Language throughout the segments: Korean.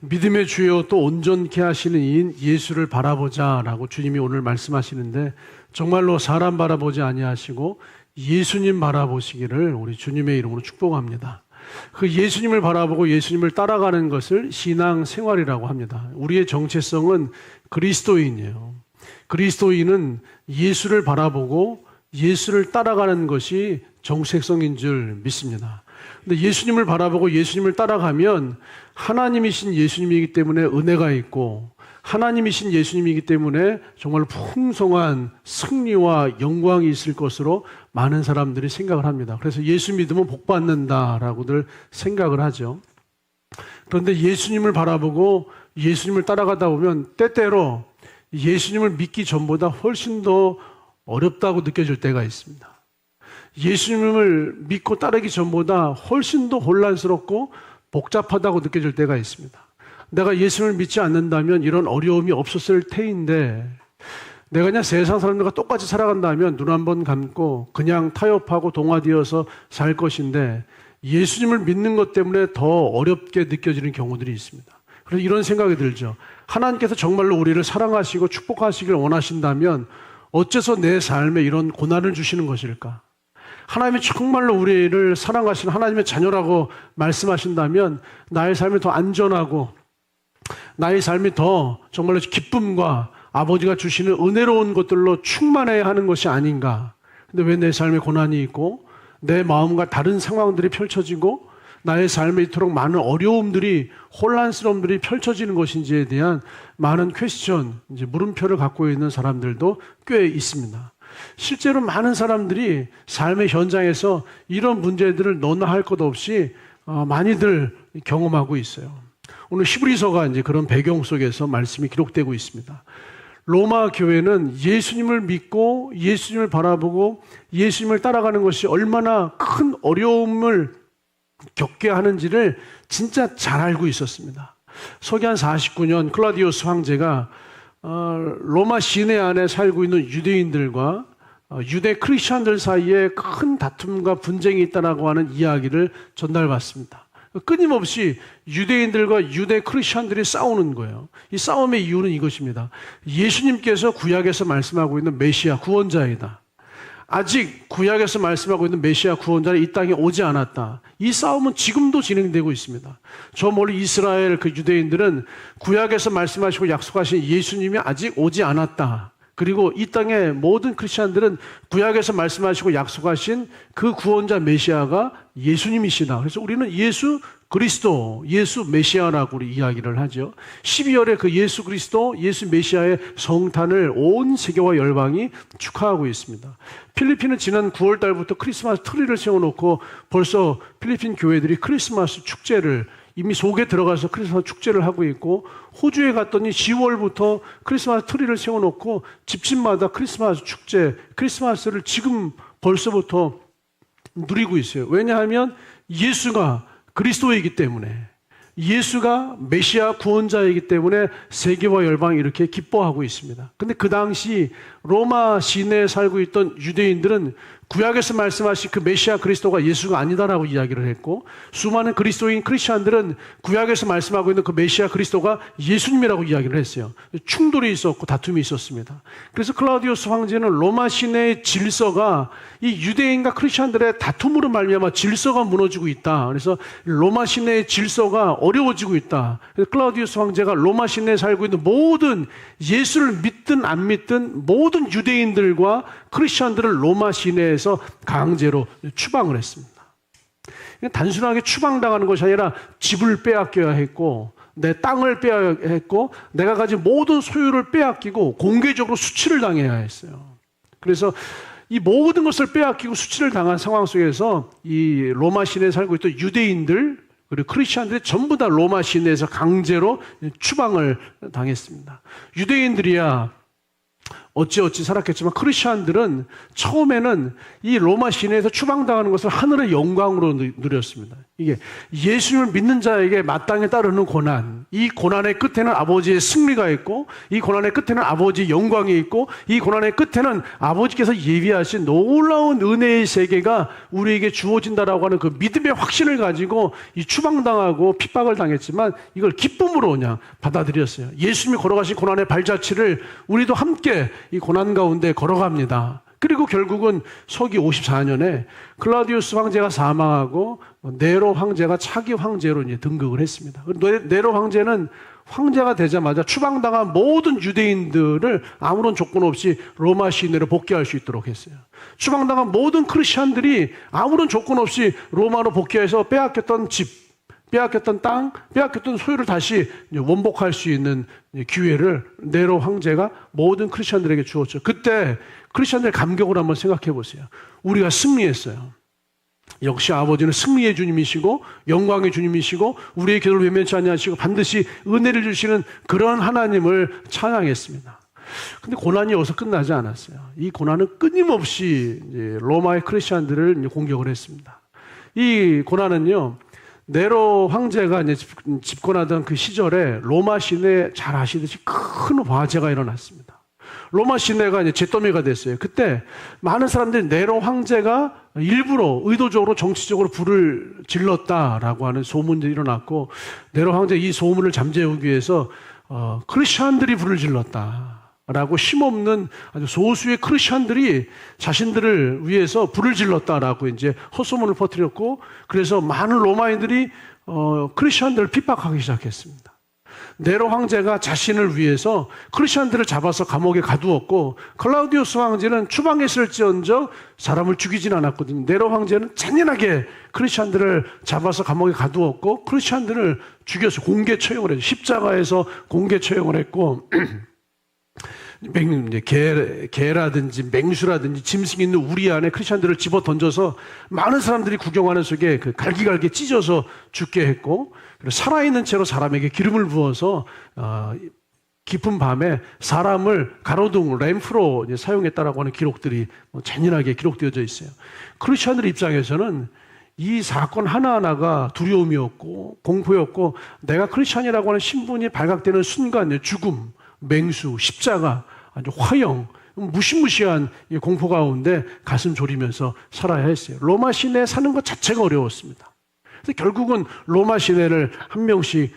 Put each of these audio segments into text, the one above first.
믿음의 주요 또 온전케 하시는 이인 예수를 바라보자라고 주님이 오늘 말씀하시는데, 정말로 사람 바라보지 아니하시고 예수님 바라보시기를 우리 주님의 이름으로 축복합니다. 그 예수님을 바라보고 예수님을 따라가는 것을 신앙생활이라고 합니다. 우리의 정체성은 그리스도인이에요. 그리스도인은 예수를 바라보고 예수를 따라가는 것이 정체성인 줄 믿습니다. 근데 예수님을 바라보고 예수님을 따라가면 하나님이신 예수님이기 때문에 은혜가 있고, 하나님이신 예수님이기 때문에 정말 풍성한 승리와 영광이 있을 것으로 많은 사람들이 생각을 합니다. 그래서 예수 믿으면 복 받는다라고들 생각을 하죠. 그런데 예수님을 바라보고 예수님을 따라가다 보면 때때로 예수님을 믿기 전보다 훨씬 더 어렵다고 느껴질 때가 있습니다. 예수님을 믿고 따르기 전보다 훨씬 더 혼란스럽고 복잡하다고 느껴질 때가 있습니다. 내가 예수님을 믿지 않는다면 이런 어려움이 없었을 테인데, 내가 그냥 세상 사람들과 똑같이 살아간다면 눈 한 번 감고 그냥 타협하고 동화되어서 살 것인데, 예수님을 믿는 것 때문에 더 어렵게 느껴지는 경우들이 있습니다. 그래서 이런 생각이 들죠. 하나님께서 정말로 우리를 사랑하시고 축복하시길 원하신다면 어째서 내 삶에 이런 고난을 주시는 것일까? 하나님이 정말로 우리를 사랑하시는 하나님의 자녀라고 말씀하신다면 나의 삶이 더 안전하고 나의 삶이 더 정말로 기쁨과 아버지가 주시는 은혜로운 것들로 충만해야 하는 것이 아닌가. 근데 왜 내 삶에 고난이 있고 내 마음과 다른 상황들이 펼쳐지고 나의 삶에 이토록 많은 어려움들이, 혼란스러움들이 펼쳐지는 것인지에 대한 많은 퀘스천, 이제 물음표를 갖고 있는 사람들도 꽤 있습니다. 실제로 많은 사람들이 삶의 현장에서 이런 문제들을 너나 할 것 없이 많이들 경험하고 있어요. 오늘 히브리서가 이제 그런 배경 속에서 말씀이 기록되고 있습니다. 로마 교회는 예수님을 믿고 예수님을 바라보고 예수님을 따라가는 것이 얼마나 큰 어려움을 겪게 하는지를 진짜 잘 알고 있었습니다. 서기한 49년 클라우디우스 황제가 로마 시내 안에 살고 있는 유대인들과 유대 크리스천들 사이에 큰 다툼과 분쟁이 있다라고 하는 이야기를 전달받습니다. 끊임없이 유대인들과 유대 크리스천들이 싸우는 거예요. 이 싸움의 이유는 이것입니다. 예수님께서 구약에서 말씀하고 있는 메시아 구원자이다. 아직 구약에서 말씀하고 있는 메시아 구원자는 이 땅에 오지 않았다. 이 싸움은 지금도 진행되고 있습니다. 저 멀리 이스라엘 그 유대인들은 구약에서 말씀하시고 약속하신 예수님이 아직 오지 않았다. 그리고 이 땅의 모든 크리스천들은 구약에서 말씀하시고 약속하신 그 구원자 메시아가 예수님이시다. 그래서 우리는 예수 그리스도, 예수 메시아라고 우리 이야기를 하죠. 12월에 그 예수 그리스도, 예수 메시아의 성탄을 온 세계와 열방이 축하하고 있습니다. 필리핀은 지난 9월 달부터 크리스마스 트리를 세워놓고 벌써 필리핀 교회들이 크리스마스 축제를 이미 속에 들어가서 크리스마스 축제를 하고 있고, 호주에 갔더니 10월부터 크리스마스 트리를 세워놓고 집집마다 크리스마스 축제, 크리스마스를 지금 벌써부터 누리고 있어요. 왜냐하면 예수가 그리스도이기 때문에, 예수가 메시아 구원자이기 때문에 세계와 열방이 이렇게 기뻐하고 있습니다. 근데 그 당시 로마 시내에 살고 있던 유대인들은 구약에서 말씀하신 그 메시아 그리스도가 예수가 아니다라고 이야기를 했고, 수많은 그리스도인 크리스천들은 구약에서 말씀하고 있는 그 메시아 그리스도가 예수님이라고 이야기를 했어요. 충돌이 있었고 다툼이 있었습니다. 그래서 클라우디우스 황제는 로마 시내의 질서가 이 유대인과 크리스천들의 다툼으로 말미암아 질서가 무너지고 있다. 그래서 로마 시내의 질서가 어려워지고 있다. 그래서 클라우디우스 황제가 로마 시내에 살고 있는 모든 예수를 믿든 안 믿든 모든 유대인들과 크리스천들을 로마 시내에서 강제로 추방을 했습니다. 단순하게 추방당하는 것이 아니라 집을 빼앗겨야 했고, 내 땅을 빼앗겨야 했고, 내가 가진 모든 소유를 빼앗기고 공개적으로 수치를 당해야 했어요. 그래서 이 모든 것을 빼앗기고 수치를 당한 상황 속에서 이 로마 시내에 살고 있던 유대인들 그리고 크리스천들이 전부 다 로마 시내에서 강제로 추방을 당했습니다. 유대인들이야 어찌어찌 살았겠지만 크리스천들은 처음에는 이 로마 시내에서 추방당하는 것을 하늘의 영광으로 누렸습니다. 이게 예수님을 믿는 자에게 마땅히 따르는 고난, 이 고난의 끝에는 아버지의 승리가 있고, 이 고난의 끝에는 아버지의 영광이 있고, 이 고난의 끝에는 아버지께서 예비하신 놀라운 은혜의 세계가 우리에게 주어진다라고 하는 그 믿음의 확신을 가지고 이 추방당하고 핍박을 당했지만 이걸 기쁨으로 그냥 받아들였어요. 예수님이 걸어가신 고난의 발자취를 우리도 함께 이 고난 가운데 걸어갑니다. 그리고 결국은 서기 54년에 클라우디우스 황제가 사망하고 네로 황제가 차기 황제로 이제 등극을 했습니다. 네로 황제는 황제가 되자마자 추방당한 모든 유대인들을 아무런 조건 없이 로마 시내로 복귀할 수 있도록 했어요. 추방당한 모든 크리스천들이 아무런 조건 없이 로마로 복귀해서 빼앗겼던 집, 빼앗겼던 땅, 빼앗겼던 소유를 다시 원복할 수 있는 기회를 네로 황제가 모든 크리스천들에게 주었죠. 그때 크리스천들의 감격을 한번 생각해 보세요. 우리가 승리했어요. 역시 아버지는 승리의 주님이시고 영광의 주님이시고 우리의 기도를 외면치 아니하시고 반드시 은혜를 주시는 그런 하나님을 찬양했습니다. 근데 고난이 여기서 끝나지 않았어요. 이 고난은 끊임없이 이제 로마의 크리스천들을 이제 공격을 했습니다. 이 고난은요, 네로 황제가 이제 집권하던 그 시절에 로마 시내에 잘 아시듯이 큰 화재가 일어났습니다. 로마 시내가 이제 잿더미가 됐어요. 그때 많은 사람들이 네로 황제가 일부러 의도적으로 정치적으로 불을 질렀다라고 하는 소문이 일어났고, 네로 황제 이 소문을 잠재우기 위해서 크리스천들이 불을 질렀다라고 힘없는 아주 소수의 크리스천들이 자신들을 위해서 불을 질렀다라고 이제 헛소문을 퍼뜨렸고, 그래서 많은 로마인들이 크리스천들을 핍박하기 시작했습니다. 네로 황제가 자신을 위해서 크리스천들을 잡아서 감옥에 가두었고, 클라우디우스 황제는 추방했을지언정 사람을 죽이진 않았거든요. 네로 황제는 잔인하게 크리스천들을 잡아서 감옥에 가두었고 크리스천들을 죽여서 공개 처형을 했죠. 십자가에서 공개 처형을 했고 개라든지 맹수라든지 짐승 있는 우리 안에 크리스천들을 집어 던져서 많은 사람들이 구경하는 속에 그 갈기갈기 찢어서 죽게 했고, 그리고 살아있는 채로 사람에게 기름을 부어서 깊은 밤에 사람을 가로등 램프로 사용했다라고 하는 기록들이 잔인하게 기록되어져 있어요. 크리스천들 입장에서는 이 사건 하나하나가 두려움이었고 공포였고, 내가 크리스천이라고 하는 신분이 발각되는 순간 죽음, 맹수, 십자가, 아주 화형, 무시무시한 공포 가운데 가슴 졸이면서 살아야 했어요. 로마 시내에 사는 것 자체가 어려웠습니다. 그래서 결국은 로마 시내를 한 명씩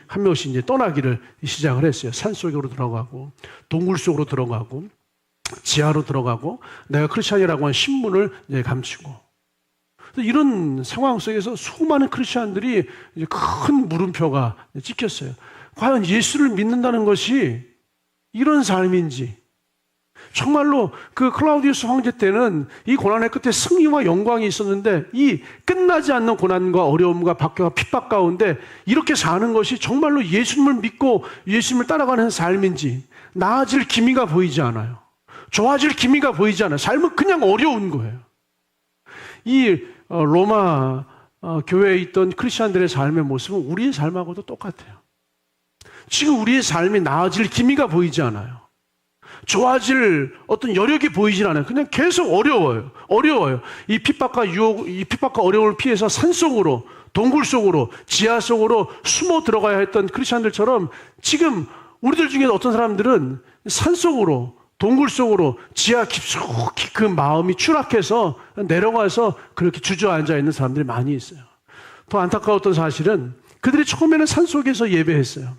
이제 떠나기를 시작을 했어요. 산 속으로 들어가고, 동굴 속으로 들어가고, 지하로 들어가고, 내가 크리스천이라고 하는 신분을 이제 감추고. 이런 상황 속에서 수많은 크리스천들이 이제 큰 물음표가 찍혔어요. 과연 예수를 믿는다는 것이 이런 삶인지, 정말로 그 클라우디우스 황제 때는 이 고난의 끝에 승리와 영광이 있었는데, 이 끝나지 않는 고난과 어려움과 박해와 핍박 가운데 이렇게 사는 것이 정말로 예수님을 믿고 예수님을 따라가는 삶인지, 나아질 기미가 보이지 않아요. 좋아질 기미가 보이지 않아요. 삶은 그냥 어려운 거예요. 이 로마 교회에 있던 크리스천들의 삶의 모습은 우리의 삶하고도 똑같아요. 지금 우리의 삶이 나아질 기미가 보이지 않아요. 좋아질 어떤 여력이 보이질 않아요. 그냥 계속 어려워요. 이 핍박과 유혹, 이 핍박과 어려움을 피해서 산속으로, 동굴 속으로, 지하 속으로 숨어 들어가야 했던 크리스천들처럼 지금 우리들 중에 어떤 사람들은 산속으로, 동굴 속으로, 지하 깊숙이 그 마음이 추락해서 내려가서 그렇게 주저앉아 있는 사람들이 많이 있어요. 더 안타까웠던 사실은 그들이 처음에는 산속에서 예배했어요.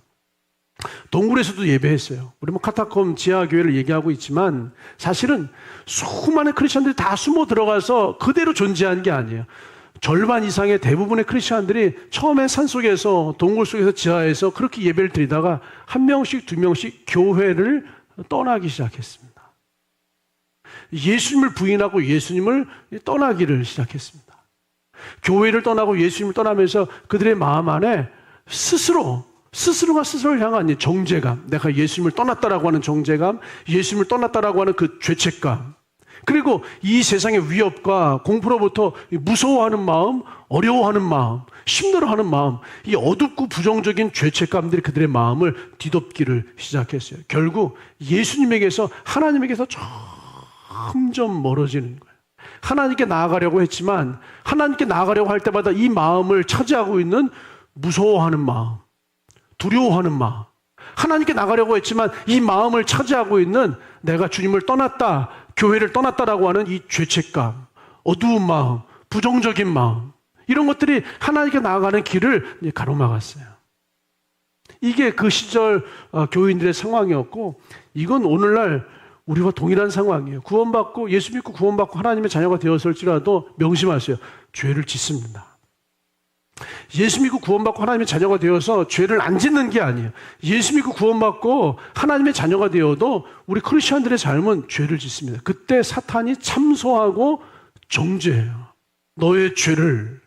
동굴에서도 예배했어요. 우리 카타콤 지하교회를 얘기하고 있지만 사실은 수많은 크리스천들이 다 숨어 들어가서 그대로 존재한 게 아니에요. 절반 이상의 대부분의 크리스천들이 처음에 산속에서, 동굴 속에서, 지하에서 그렇게 예배를 드리다가 한 명씩 두 명씩 교회를 떠나기 시작했습니다. 예수님을 부인하고 예수님을 떠나기를 시작했습니다. 교회를 떠나고 예수님을 떠나면서 그들의 마음 안에 스스로가 스스로를 향한 정죄감, 내가 예수님을 떠났다라고 하는 정죄감, 예수님을 떠났다라고 하는 그 죄책감, 그리고 이 세상의 위협과 공포로부터 무서워하는 마음, 어려워하는 마음, 힘들어하는 마음, 이 어둡고 부정적인 죄책감들이 그들의 마음을 뒤덮기를 시작했어요. 결국 예수님에게서, 하나님에게서 점점 멀어지는 거예요. 하나님께 나아가려고 했지만 하나님께 나아가려고 할 때마다 이 마음을 차지하고 있는 무서워하는 마음, 두려워하는 마음, 하나님께 나가려고 했지만 이 마음을 차지하고 있는 내가 주님을 떠났다, 교회를 떠났다라고 하는 이 죄책감, 어두운 마음, 부정적인 마음, 이런 것들이 하나님께 나아가는 길을 가로막았어요. 이게 그 시절 교인들의 상황이었고, 이건 오늘날 우리와 동일한 상황이에요. 구원받고, 예수 믿고 구원받고 하나님의 자녀가 되었을지라도 명심하세요. 죄를 짓습니다. 예수 믿고 구원받고 하나님의 자녀가 되어서 죄를 안 짓는 게 아니에요. 예수 믿고 구원받고 하나님의 자녀가 되어도 우리 크리스천들의 삶은 죄를 짓습니다. 그때 사탄이 참소하고 정죄해요. 너의 죄를,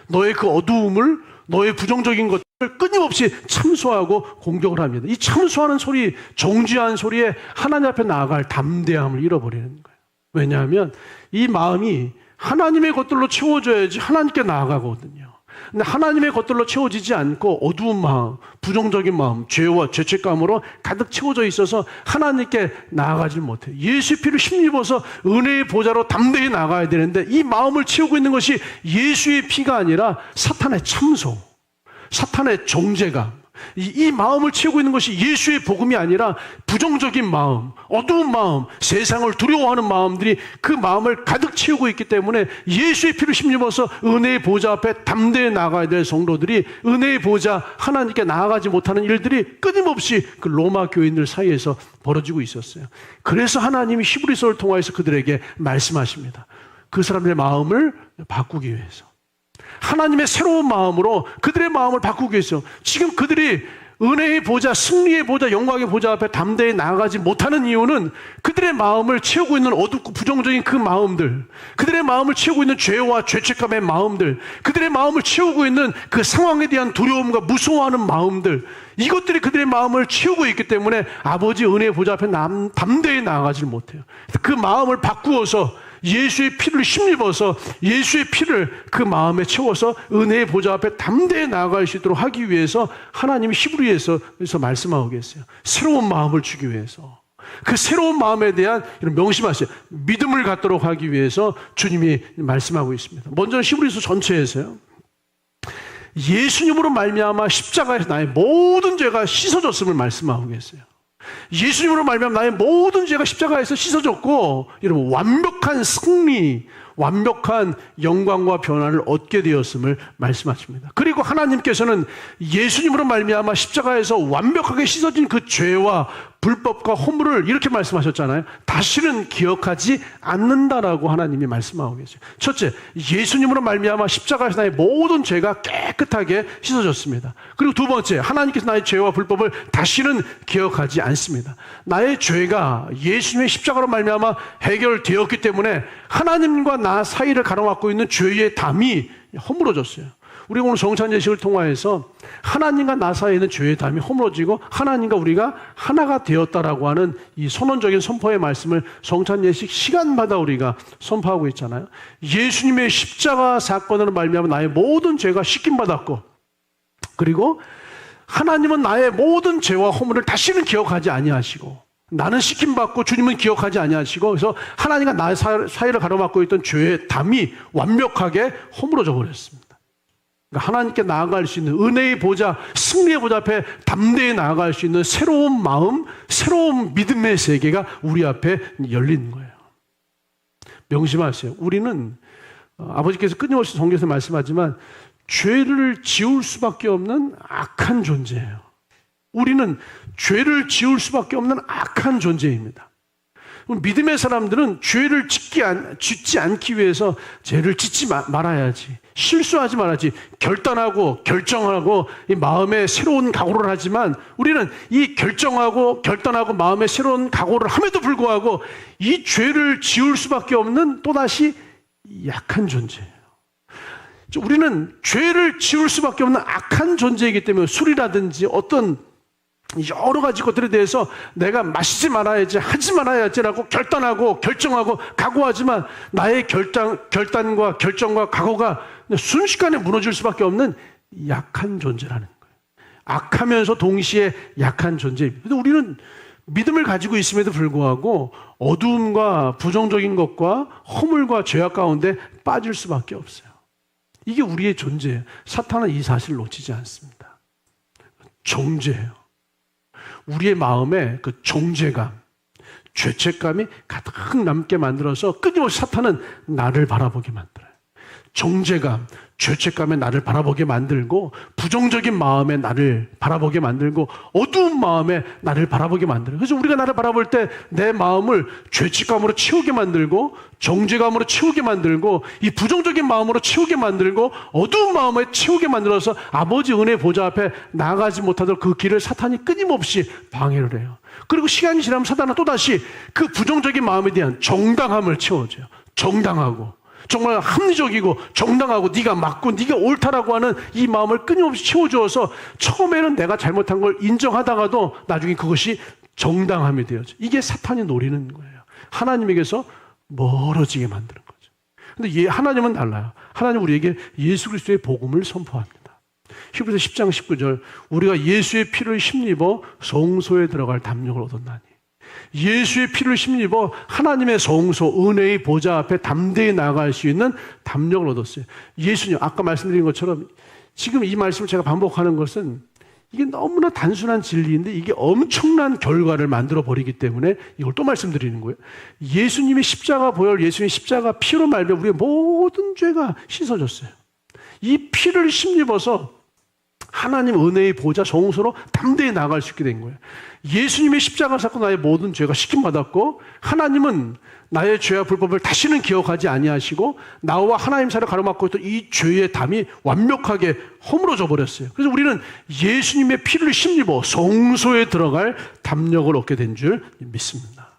너의 그 어두움을, 너의 부정적인 것들을 끊임없이 참소하고 공격을 합니다. 이 참소하는 소리, 정죄한 소리에 하나님 앞에 나아갈 담대함을 잃어버리는 거예요. 왜냐하면 이 마음이 하나님의 것들로 채워져야지 하나님께 나아가거든요. 근데 하나님의 것들로 채워지지 않고 어두운 마음, 부정적인 마음, 죄와 죄책감으로 가득 채워져 있어서 하나님께 나아가지 못해요. 예수의 피를 힘입어서 은혜의 보좌로 담대히 나가야 되는데 이 마음을 채우고 있는 것이 예수의 피가 아니라 사탄의 참소, 사탄의 정죄감, 이 마음을 채우고 있는 것이 예수의 복음이 아니라 부정적인 마음, 어두운 마음, 세상을 두려워하는 마음들이 그 마음을 가득 채우고 있기 때문에 예수의 피를 힘입어서 은혜의 보좌 앞에 담대히 나아가야 될 성도들이 은혜의 보좌 하나님께 나아가지 못하는 일들이 끊임없이 그 로마 교인들 사이에서 벌어지고 있었어요. 그래서 하나님이 히브리서를 통하여서 그들에게 말씀하십니다. 그 사람들의 마음을 바꾸기 위해서, 하나님의 새로운 마음으로 그들의 마음을 바꾸기 위해서, 지금 그들이 은혜의 보좌, 승리의 보좌, 영광의 보좌 앞에 담대히 나아가지 못하는 이유는 그들의 마음을 채우고 있는 어둡고 부정적인 그 마음들, 그들의 마음을 채우고 있는 죄와 죄책감의 마음들, 그들의 마음을 채우고 있는 그 상황에 대한 두려움과 무서워하는 마음들, 이것들이 그들의 마음을 채우고 있기 때문에 아버지 은혜의 보좌 앞에 담대히 나아가지 못해요. 그 마음을 바꾸어서 예수의 피를 힘입어서 예수의 피를 그 마음에 채워서 은혜의 보좌 앞에 담대히 나아갈 수 있도록 하기 위해서 하나님이 히브리에서 말씀하고 계세요. 새로운 마음을 주기 위해서, 그 새로운 마음에 대한 이런 명심하세요. 믿음을 갖도록 하기 위해서 주님이 말씀하고 있습니다. 먼저 히브리서 전체에서요, 예수님으로 말미암아 십자가에서 나의 모든 죄가 씻어졌음을 말씀하고 계세요. 예수님으로 말미암아 나의 모든 죄가 십자가에서 씻어졌고, 여러분, 완벽한 승리, 완벽한 영광과 변화를 얻게 되었음을 말씀하십니다. 그리고 하나님께서는 예수님으로 말미암아 십자가에서 완벽하게 씻어진 그 죄와 불법과 허물을 이렇게 말씀하셨잖아요. 다시는 기억하지 않는다라고 하나님이 말씀하고 계세요. 첫째, 예수님으로 말미암아 십자가에서 나의 모든 죄가 깨끗하게 씻어졌습니다. 그리고 두 번째, 하나님께서 나의 죄와 불법을 다시는 기억하지 않습니다. 나의 죄가 예수님의 십자가로 말미암아 해결되었기 때문에 하나님과 나 사이를 가로막고 있는 죄의 담이 허물어졌어요. 우리가 오늘 성찬 예식을 통하여서 하나님과 나 사이에 있는 죄의 담이 허물어지고 하나님과 우리가 하나가 되었다라고 하는 이 선언적인 선포의 말씀을 성찬 예식 시간마다 우리가 선포하고 있잖아요. 예수님의 십자가 사건으로 말미암아 나의 모든 죄가 씻김 받았고, 그리고 하나님은 나의 모든 죄와 허물을 다시는 기억하지 아니하시고, 나는 씻김받고 주님은 기억하지 아니하시고, 그래서 하나님과 나의 사이를 가로막고 있던 죄의 담이 완벽하게 허물어져 버렸습니다. 그러니까 하나님께 나아갈 수 있는 은혜의 보좌, 승리의 보좌 앞에 담대히 나아갈 수 있는 새로운 마음, 새로운 믿음의 세계가 우리 앞에 열리는 거예요. 명심하세요. 우리는 아버지께서 끊임없이 성경에서 말씀하지만 죄를 지을 수밖에 없는 악한 존재예요. 우리는 죄를 지을 수밖에 없는 악한 존재입니다. 믿음의 사람들은 죄를 짓지 않기 위해서 죄를 짓지 말아야지, 실수하지 말아야지 결단하고 결정하고 이 마음에 새로운 각오를 하지만, 우리는 이 결정하고 결단하고 마음에 새로운 각오를 함에도 불구하고 이 죄를 지을 수밖에 없는 또다시 약한 존재예요. 우리는 죄를 지을 수밖에 없는 악한 존재이기 때문에 술이라든지 어떤 여러 가지 것들에 대해서 내가 마시지 말아야지, 하지 말아야지라고 결단하고 결정하고 각오하지만 나의 결단과 결정과 각오가 순식간에 무너질 수밖에 없는 약한 존재라는 거예요. 악하면서 동시에 약한 존재입니다. 그런데 우리는 믿음을 가지고 있음에도 불구하고 어두움과 부정적인 것과 허물과 죄악 가운데 빠질 수밖에 없어요. 이게 우리의 존재예요. 사탄은 이 사실을 놓치지 않습니다. 정죄예요. 우리의 마음에 그 정죄감, 죄책감이 가득 남게 만들어서 끊임없이 사탄은 나를 바라보게 만들어요. 정죄감, 죄책감에 나를 바라보게 만들고 부정적인 마음에 나를 바라보게 만들고 어두운 마음에 나를 바라보게 만들어요. 그래서 우리가 나를 바라볼 때 내 마음을 죄책감으로 채우게 만들고 정죄감으로 채우게 만들고 이 부정적인 마음으로 채우게 만들고 어두운 마음에 채우게 만들어서 아버지 은혜 보좌 앞에 나아가지 못하도록 그 길을 사탄이 끊임없이 방해를 해요. 그리고 시간이 지나면 사탄은 또다시 그 부정적인 마음에 대한 정당함을 채워줘요. 정당하고 정말 합리적이고 정당하고 네가 맞고 네가 옳다라고 하는 이 마음을 끊임없이 채워주어서 처음에는 내가 잘못한 걸 인정하다가도 나중에 그것이 정당함이 되어져. 이게 사탄이 노리는 거예요. 하나님에게서 멀어지게 만드는 거죠. 근데 하나님은 달라요. 하나님은 우리에게 예수 그리스도의 복음을 선포합니다. 히브리서 10장 19절 우리가 예수의 피를 힘입어 성소에 들어갈 담력을 얻었나니 예수의 피를 힘입어 하나님의 성소 은혜의 보좌 앞에 담대히 나아갈 수 있는 담력을 얻었어요. 예수님 아까 말씀드린 것처럼 지금 이 말씀을 제가 반복하는 것은 이게 너무나 단순한 진리인데 이게 엄청난 결과를 만들어 버리기 때문에 이걸 또 말씀드리는 거예요. 예수님의 십자가 보혈, 예수님의 십자가 피로 말미암아 우리의 모든 죄가 씻어졌어요. 이 피를 힘입어서 하나님 은혜의 보좌 성소로 담대히 나아갈 수 있게 된 거예요. 예수님의 십자가 사건 나의 모든 죄가 씻김받았고 하나님은 나의 죄와 불법을 다시는 기억하지 아니하시고 나와 하나님 사이를 가로막고 있던 이 죄의 담이 완벽하게 허물어져 버렸어요. 그래서 우리는 예수님의 피를 힘입어 성소에 들어갈 담력을 얻게 된 줄 믿습니다.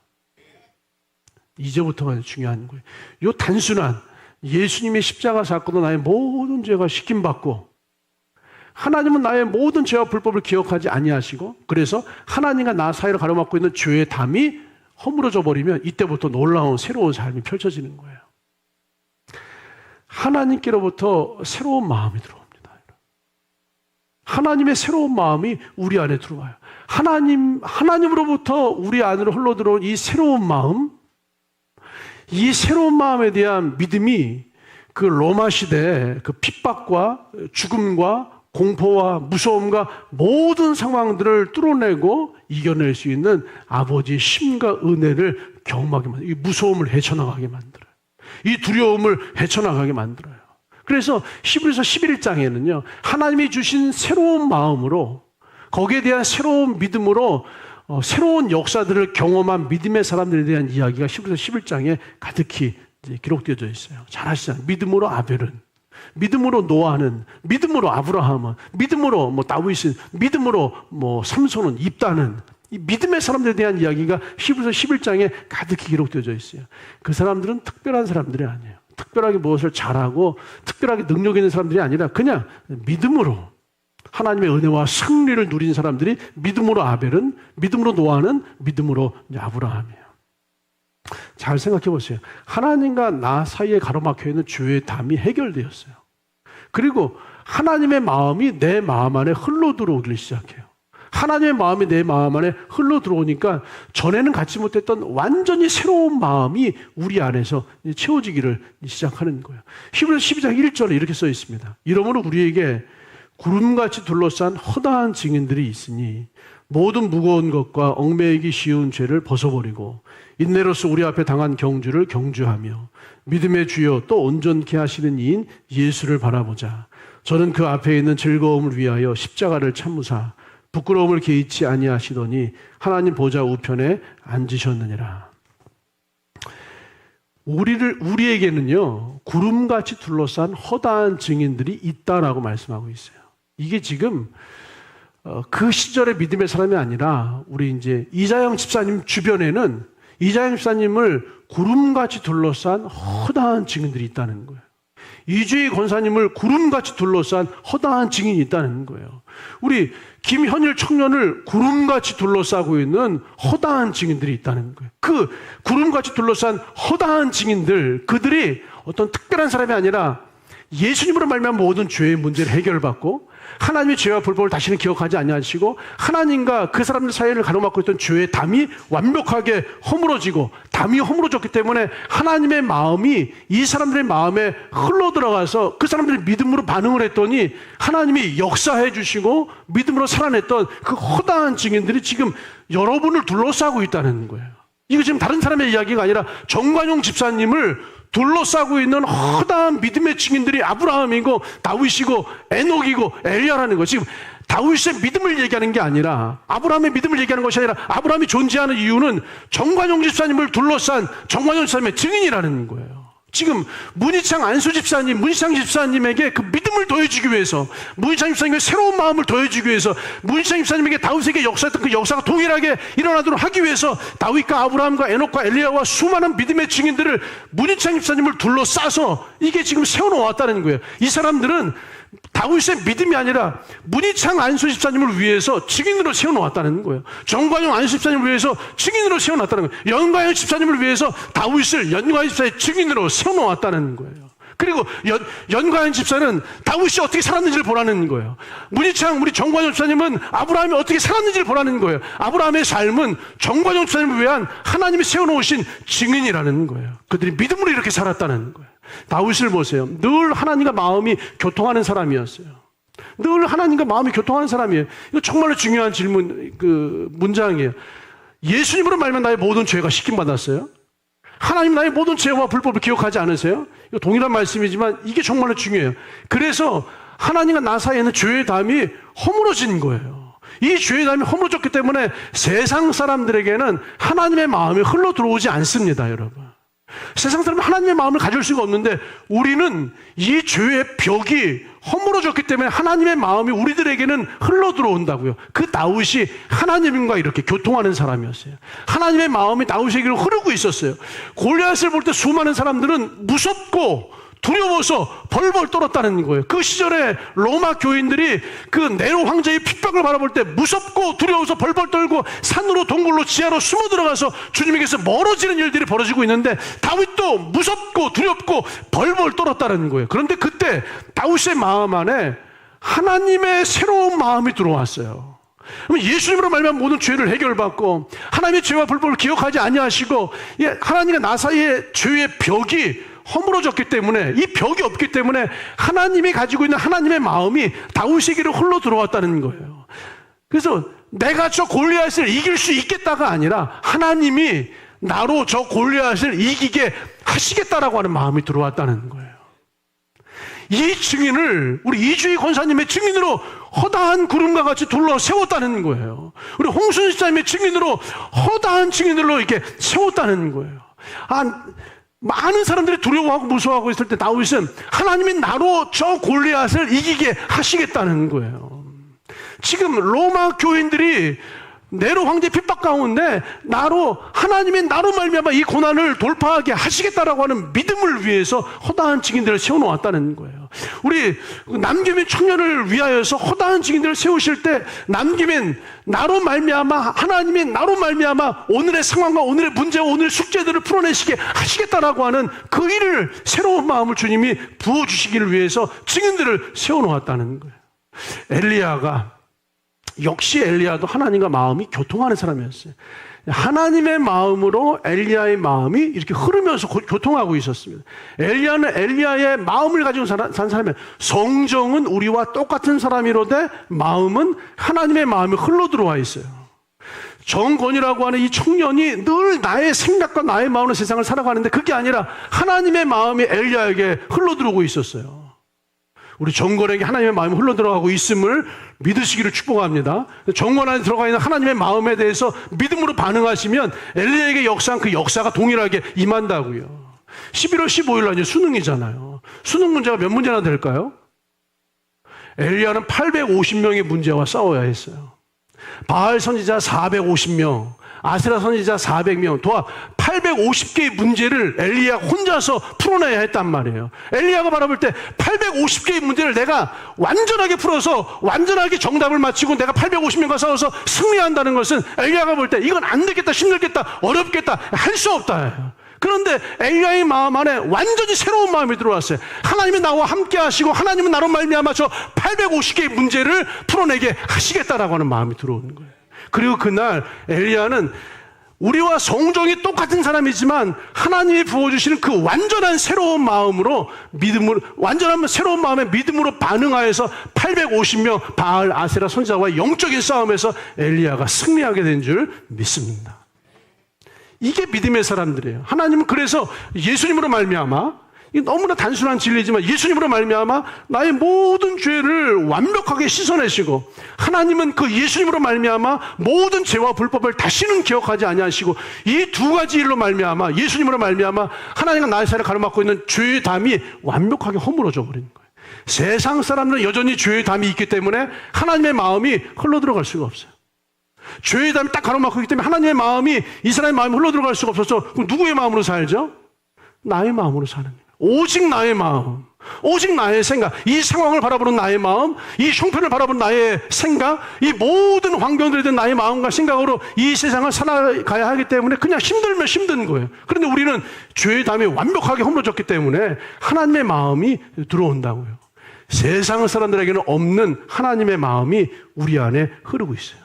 이제부터가 중요한 거예요. 이 단순한 예수님의 십자가 사건으로 나의 모든 죄가 씻김받고 하나님은 나의 모든 죄와 불법을 기억하지 아니하시고 그래서 하나님과 나 사이를 가로막고 있는 죄의 담이 허물어져 버리면 이때부터 놀라운 새로운 삶이 펼쳐지는 거예요. 하나님께로부터 새로운 마음이 들어옵니다. 하나님의 새로운 마음이 우리 안에 들어와요. 하나님으로부터 우리 안으로 흘러들어온 이 새로운 마음, 이 새로운 마음에 대한 믿음이 그 로마 시대의 그 핍박과 죽음과 공포와 무서움과 모든 상황들을 뚫어내고 이겨낼 수 있는 아버지의 힘과 은혜를 경험하게 만들어요. 이 무서움을 헤쳐나가게 만들어요. 이 두려움을 헤쳐나가게 만들어요. 그래서 히브리서 11장에는요. 하나님이 주신 새로운 마음으로 거기에 대한 새로운 믿음으로 새로운 역사들을 경험한 믿음의 사람들에 대한 이야기가 히브리서 11장에 가득히 기록되어져 있어요. 잘 아시잖아요. 믿음으로 아벨은, 믿음으로 노아는, 믿음으로 아브라함은, 믿음으로 다윗은, 믿음으로 삼손은, 입다는 이 믿음의 사람들에 대한 이야기가 히브리서 11장에 가득히 기록되어져 있어요. 그 사람들은 특별한 사람들이 아니에요. 특별하게 무엇을 잘하고 특별하게 능력 있는 사람들이 아니라 그냥 믿음으로 하나님의 은혜와 승리를 누린 사람들이 믿음으로 아벨은, 믿음으로 노아는, 믿음으로 아브라함이에요. 잘 생각해 보세요. 하나님과 나 사이에 가로막혀 있는 죄의 담이 해결되었어요. 그리고 하나님의 마음이 내 마음 안에 흘러 들어오기 시작해요. 하나님의 마음이 내 마음 안에 흘러 들어오니까 전에는 갖지 못했던 완전히 새로운 마음이 우리 안에서 채워지기를 시작하는 거예요. 히브리서 12장 1절에 이렇게 써 있습니다. 이러므로 우리에게 구름같이 둘러싼 허다한 증인들이 있으니 모든 무거운 것과 얽매이기 쉬운 죄를 벗어버리고 인내로서 우리 앞에 당한 경주를 경주하며 믿음의 주여 또 온전케 하시는 이인 예수를 바라보자. 저는 그 앞에 있는 즐거움을 위하여 십자가를 참으사 부끄러움을 개의치 아니하시더니 하나님 보좌 우편에 앉으셨느니라. 우리에게는요 구름같이 둘러싼 허다한 증인들이 있다라고 말씀하고 있어요. 이게 지금 그 시절의 믿음의 사람이 아니라 우리 이제 이자영 집사님 주변에는 이자영 집사님을 구름같이 둘러싼 허다한 증인들이 있다는 거예요. 이주희 권사님을 구름같이 둘러싼 허다한 증인이 있다는 거예요. 우리 김현일 청년을 구름같이 둘러싸고 있는 허다한 증인들이 있다는 거예요. 그 구름같이 둘러싼 허다한 증인들, 그들이 어떤 특별한 사람이 아니라 예수님으로 말미암아 모든 죄의 문제를 해결받고 하나님의 죄와 불법을 다시는 기억하지 아니하시고 하나님과 그 사람들 사이를 가로막고 있던 죄의 담이 완벽하게 허물어지고 담이 허물어졌기 때문에 하나님의 마음이 이 사람들의 마음에 흘러들어가서 그 사람들이 믿음으로 반응을 했더니 하나님이 역사해 주시고 믿음으로 살아냈던 그 허다한 증인들이 지금 여러분을 둘러싸고 있다는 거예요. 이거 지금 다른 사람의 이야기가 아니라 정관용 집사님을 둘러싸고 있는 허다한 믿음의 증인들이 아브라함이고 다윗이고 에녹이고 엘리야라는 거. 지금 다윗의 믿음을 얘기하는 게 아니라 아브라함의 믿음을 얘기하는 것이 아니라 아브라함이 존재하는 이유는 정관용 집사님을 둘러싼 정관용 집사님의 증인이라는 거예요. 지금 문희창 안수 집사님, 문희창 집사님에게 그 믿음을 더해주기 위해서, 문희창 집사님에게 새로운 마음을 더해주기 위해서, 문희창 집사님에게 다윗에게 역사했던 그 역사가 동일하게 일어나도록 하기 위해서 다윗과 아브라함과 에녹과 엘리야와 수많은 믿음의 증인들을 문희창 집사님을 둘러싸서 이게 지금 세워놓았다는 거예요. 이 사람들은 다윗의 믿음이 아니라 문희창 안수 집사님을 위해서 증인으로 세워놓았다는 거예요. 정관용 안수 집사님을 위해서 증인으로 세워놨다는 거예요. 연관용 집사님을 위해서 다윗을 연관용 집사의 증인으로 세워놓았다는 거예요. 그리고 연관용 집사는 다윗이 어떻게 살았는지를 보라는 거예요. 문희창 우리 정관용 집사님은 아브라함이 어떻게 살았는지를 보라는 거예요. 아브라함의 삶은 정관용 집사님을 위한 하나님이 세워놓으신 증인이라는 거예요. 그들이 믿음으로 이렇게 살았다는 거예요. 다윗을 보세요. 늘 하나님과 마음이 교통하는 사람이었어요. 늘 하나님과 마음이 교통하는 사람이에요. 이거 정말로 중요한 질문, 문장이에요. 예수님으로 말면 나의 모든 죄가 씻김받았어요? 하나님 나의 모든 죄와 불법을 기억하지 않으세요? 이거 동일한 말씀이지만 이게 정말로 중요해요. 그래서 하나님과 나 사이에는 죄의 담이 허물어진 거예요. 이 죄의 담이 허물어졌기 때문에 세상 사람들에게는 하나님의 마음이 흘러 들어오지 않습니다, 여러분. 세상 사람은 하나님의 마음을 가질 수가 없는데 우리는 이 죄의 벽이 허물어졌기 때문에 하나님의 마음이 우리들에게는 흘러 들어온다고요. 그 다윗이 하나님과 이렇게 교통하는 사람이었어요. 하나님의 마음이 다윗에게로 흐르고 있었어요. 골리앗을 볼 때 수많은 사람들은 무섭고 두려워서 벌벌 떨었다는 거예요. 그 시절에 로마 교인들이 그 네로 황제의 핍박을 바라볼 때 무섭고 두려워서 벌벌 떨고 산으로 동굴로 지하로 숨어 들어가서 주님에게서 멀어지는 일들이 벌어지고 있는데 다윗도 무섭고 두렵고 벌벌 떨었다는 거예요. 그런데 그때 다윗의 마음 안에 하나님의 새로운 마음이 들어왔어요. 그럼 예수님으로 말미암아 모든 죄를 해결받고 하나님의 죄와 불법을 기억하지 아니하시고 하나님과 나 사이의 죄의 벽이 허물어졌기 때문에 이 벽이 없기 때문에 하나님이 가지고 있는 하나님의 마음이 다윗에게로 흘러 들어왔다는 거예요. 그래서 내가 저 골리앗을 이길 수 있겠다가 아니라 하나님이 나로 저 골리앗을 이기게 하시겠다라고 하는 마음이 들어왔다는 거예요. 이 증인을 우리 이주희 권사님의 증인으로 허다한 구름과 같이 둘러 세웠다는 거예요. 우리 홍순 집사님의 증인으로 허다한 증인으로 이렇게 세웠다는 거예요. 많은 사람들이 두려워하고 무서워하고 있을 때 다윗은 하나님이 나로 저 골리앗을 이기게 하시겠다는 거예요. 지금 로마 교인들이 네로 황제 핍박 가운데 하나님이 나로 말미암아 이 고난을 돌파하게 하시겠다라고 하는 믿음을 위해서 허다한 증인들을 세워놓았다는 거예요. 우리 남김인 청년을 위하여서 허다한 증인들을 세우실 때 남김인 나로 말미암아 하나님이 나로 말미암아 오늘의 상황과 오늘의 문제와 오늘의 숙제들을 풀어내시게 하시겠다라고 하는 그 일을 새로운 마음을 주님이 부어주시기를 위해서 증인들을 세워놓았다는 거예요. 역시 엘리야도 하나님과 마음이 교통하는 사람이었어요. 하나님의 마음으로 엘리야의 마음이 이렇게 흐르면서 교통하고 있었습니다. 엘리야는 엘리야의 마음을 가지고 산 사람이에요. 성정은 우리와 똑같은 사람이로되 마음은 하나님의 마음이 흘러 들어와 있어요. 정건이라고 하는 이 청년이 늘 나의 생각과 나의 마음으로 세상을 살아가는데 그게 아니라 하나님의 마음이 엘리야에게 흘러 들어오고 있었어요. 우리 정건에게 하나님의 마음이 흘러들어가고 있음을 믿으시기를 축복합니다. 정건 안에 들어가 있는 하나님의 마음에 대해서 믿음으로 반응하시면 엘리야에게 역사한 그 역사가 동일하게 임한다고요. 11월 15일 날 수능이잖아요. 수능 문제가 몇 문제나 될까요? 엘리야는 850명의 문제와 싸워야 했어요. 바알 선지자 450명, 아세라 선지자 400명, 도합 850개의 문제를 엘리야가 혼자서 풀어내야 했단 말이에요. 엘리야가 바라볼 때 850개의 문제를 내가 완전하게 풀어서 완전하게 정답을 맞히고 내가 850명과 싸워서 승리한다는 것은 엘리야가 볼 때 이건 안 되겠다, 힘들겠다, 어렵겠다, 할 수 없다. 그런데 엘리야의 마음 안에 완전히 새로운 마음이 들어왔어요. 하나님이 나와 함께 하시고 하나님은 나로 말미암아 저 850개의 문제를 풀어내게 하시겠다라고 하는 마음이 들어오는 거예요. 그리고 그날 엘리야는 우리와 성종이 똑같은 사람이지만 하나님이 부어주시는 그 완전한 새로운 마음으로 완전한 새로운 마음의 믿음으로 반응하여서 850명 바알 아세라 선지자와의 영적인 싸움에서 엘리야가 승리하게 된 줄 믿습니다. 이게 믿음의 사람들이에요. 하나님은 그래서 예수님으로 말미암아, 너무나 단순한 진리지만 예수님으로 말미암아 나의 모든 죄를 완벽하게 씻어내시고, 하나님은 그 예수님으로 말미암아 모든 죄와 불법을 다시는 기억하지 아니하시고, 이 두 가지 일로 말미암아, 예수님으로 말미암아 하나님과 나의 사이를 가로막고 있는 죄의 담이 완벽하게 허물어져 버린 거예요. 세상 사람들은 여전히 죄의 담이 있기 때문에 하나님의 마음이 흘러들어갈 수가 없어요. 죄의 담이 딱 가로막고 있기 때문에 하나님의 마음이, 이 사람의 마음이 흘러들어갈 수가 없어서 그럼 누구의 마음으로 살죠? 나의 마음으로 사는 거예요. 오직 나의 마음, 오직 나의 생각, 이 상황을 바라보는 나의 마음, 이 형편을 바라보는 나의 생각, 이 모든 환경들에 대한 나의 마음과 생각으로 이 세상을 살아가야 하기 때문에 그냥 힘들면 힘든 거예요. 그런데 우리는 죄의 담이 완벽하게 허물어졌기 때문에 하나님의 마음이 들어온다고요. 세상 사람들에게는 없는 하나님의 마음이 우리 안에 흐르고 있어요.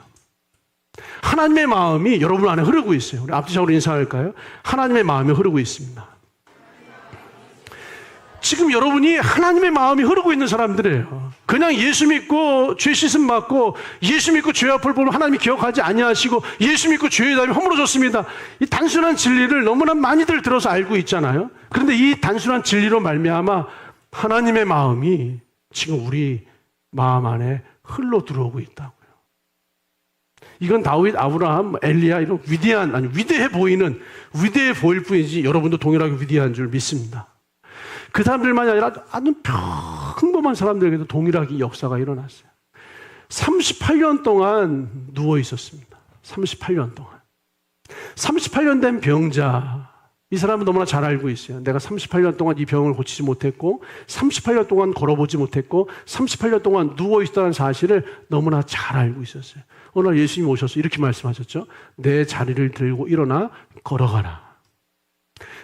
하나님의 마음이 여러분 안에 흐르고 있어요. 우리 앞뒤적으로 인사할까요? 하나님의 마음이 흐르고 있습니다. 지금 여러분이 하나님의 마음이 흐르고 있는 사람들이에요. 그냥 예수 믿고 죄 씻음 받고 예수 믿고 죄와 불법을 하나님이 기억하지 아니하시고 예수 믿고 죄의 담이 허물어졌습니다. 이 단순한 진리를 너무나 많이들 들어서 알고 있잖아요. 그런데 이 단순한 진리로 말미암아 하나님의 마음이 지금 우리 마음 안에 흘러 들어오고 있다고요. 이건 다윗, 아브라함, 엘리야 이런 위대해 보일 뿐이지 여러분도 동일하게 위대한 줄 믿습니다. 그 사람들만이 아니라 아주 평범한 사람들에게도 동일하게 역사가 일어났어요. 38년 동안 누워 있었습니다. 38년 동안. 38년 된 병자, 이 사람은 너무나 잘 알고 있어요. 내가 38년 동안 이 병을 고치지 못했고 38년 동안 걸어보지 못했고 38년 동안 누워 있었다는 사실을 너무나 잘 알고 있었어요. 어느 날 예수님이 오셔서 이렇게 말씀하셨죠. 내 자리를 들고 일어나 걸어가라.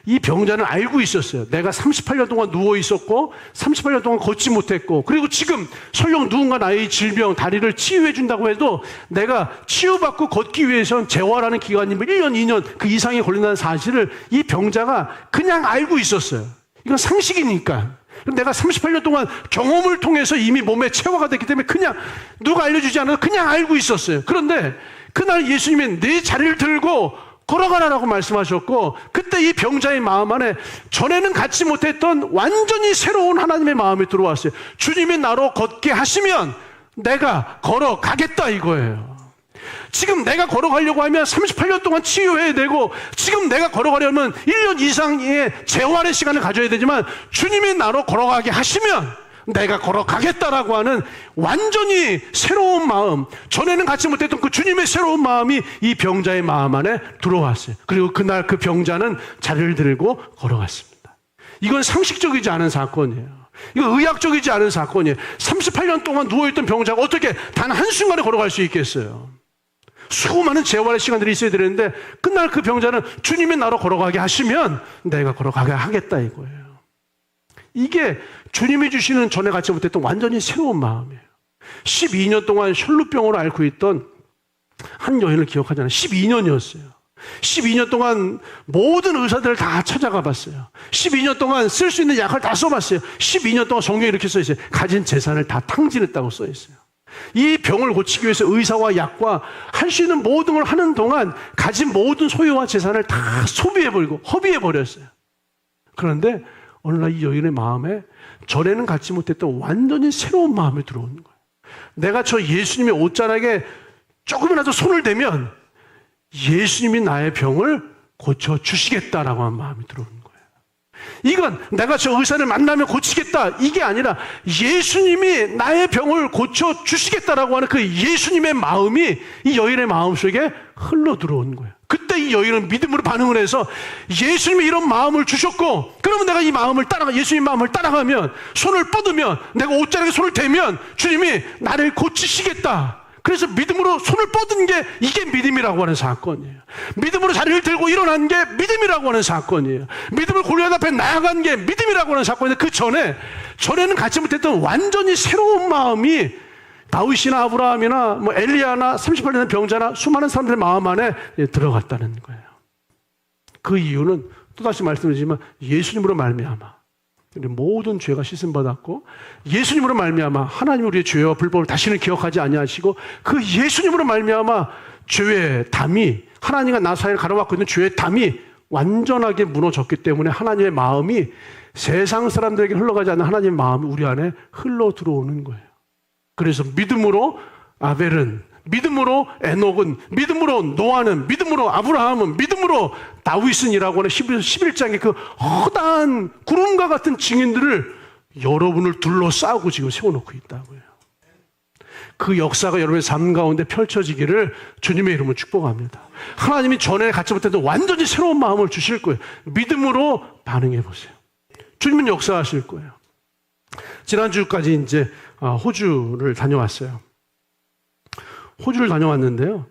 이 병자는 알고 있었어요. 내가 38년 동안 누워 있었고 38년 동안 걷지 못했고, 그리고 지금 설령 누군가 나의 질병, 다리를 치유해 준다고 해도 내가 치유받고 걷기 위해서는 재활하는 기간이 1년, 2년 그 이상이 걸린다는 사실을 이 병자가 그냥 알고 있었어요. 이건 상식이니까. 내가 38년 동안 경험을 통해서 이미 몸에 체화가 됐기 때문에 그냥 누가 알려주지 않아도 그냥 알고 있었어요. 그런데 그날 예수님이 내 자리를 들고 걸어가라라고 말씀하셨고, 그때 이 병자의 마음 안에 전에는 갖지 못했던 완전히 새로운 하나님의 마음이 들어왔어요. 주님이 나로 걷게 하시면 내가 걸어가겠다 이거예요. 지금 내가 걸어가려고 하면 38년 동안 치유해야 되고, 지금 내가 걸어가려면 1년 이상의 재활의 시간을 가져야 되지만 주님이 나로 걸어가게 하시면 내가 걸어가겠다라고 하는 완전히 새로운 마음, 전에는 갖지 못했던 그 주님의 새로운 마음이 이 병자의 마음 안에 들어왔어요. 그리고 그날 그 병자는 자리를 들고 걸어갔습니다. 이건 상식적이지 않은 사건이에요. 이거 의학적이지 않은 사건이에요. 38년 동안 누워있던 병자가 어떻게 단 한순간에 걸어갈 수 있겠어요? 수많은 재활의 시간들이 있어야 되는데 그날 그 병자는 주님이 나로 걸어가게 하시면 내가 걸어가게 하겠다 이거예요. 이게 주님이 주시는 전에 갖지 못했던 완전히 새로운 마음이에요. 12년 동안 혈루병으로 앓고 있던 한 여인을 기억하잖아요. 12년이었어요. 12년 동안 모든 의사들을 다 찾아가 봤어요. 12년 동안 쓸 수 있는 약을 다 써봤어요. 12년 동안 성경에 이렇게 써있어요. 가진 재산을 다 탕진했다고 써있어요. 이 병을 고치기 위해서 의사와 약과 할 수 있는 모든 걸 하는 동안 가진 모든 소유와 재산을 다 소비해버리고 허비해버렸어요. 그런데 어느 날 이 여인의 마음에 전에는 갖지 못했던 완전히 새로운 마음이 들어오는 거예요. 내가 저 예수님의 옷자락에 조금이라도 손을 대면 예수님이 나의 병을 고쳐주시겠다라고 하는 마음이 들어오는 거예요. 이건 내가 저 의사를 만나면 고치겠다 이게 아니라 예수님이 나의 병을 고쳐주시겠다라고 하는 그 예수님의 마음이 이 여인의 마음속에 흘러 들어온 거예요. 그때 이 여인은 믿음으로 반응을 해서 예수님이 이런 마음을 주셨고 그러면 내가 이 마음을 예수님 마음을 따라가면 손을 뻗으면 내가 옷자락에 손을 대면 주님이 나를 고치시겠다. 그래서 믿음으로 손을 뻗은 게 이게 믿음이라고 하는 사건이에요. 믿음으로 자리를 들고 일어난 게 믿음이라고 하는 사건이에요. 믿음을 골리앗 앞에 나아간 게 믿음이라고 하는 사건인데 그 전에는 갖지 못했던 완전히 새로운 마음이 다윗이나 아브라함이나 엘리야나 38년 병자나 수많은 사람들의 마음 안에 들어갔다는 거예요. 그 이유는 또다시 말씀드리지만 예수님으로 말미암아 모든 죄가 씻음받았고 예수님으로 말미암아 하나님 우리의 죄와 불법을 다시는 기억하지 아니하시고 그 예수님으로 말미암아 죄의 담이 하나님과 나 사이를 가로막고 있는 죄의 담이 완전하게 무너졌기 때문에 하나님의 마음이 세상 사람들에게 흘러가지 않는 하나님의 마음이 우리 안에 흘러 들어오는 거예요. 그래서 믿음으로 아벨은, 믿음으로 에녹은, 믿음으로 노아는, 믿음으로 아브라함은, 믿음으로 다윗은이라고 하는 11장의 그 허다한 구름과 같은 증인들을 여러분을 둘러싸고 지금 세워놓고 있다고요. 그 역사가 여러분의 삶 가운데 펼쳐지기를 주님의 이름으로 축복합니다. 하나님이 전에 갖지 못했던 완전히 새로운 마음을 주실 거예요. 믿음으로 반응해 보세요. 주님은 역사하실 거예요. 지난주까지 이제 호주를 다녀왔어요. 호주를 다녀왔는데요.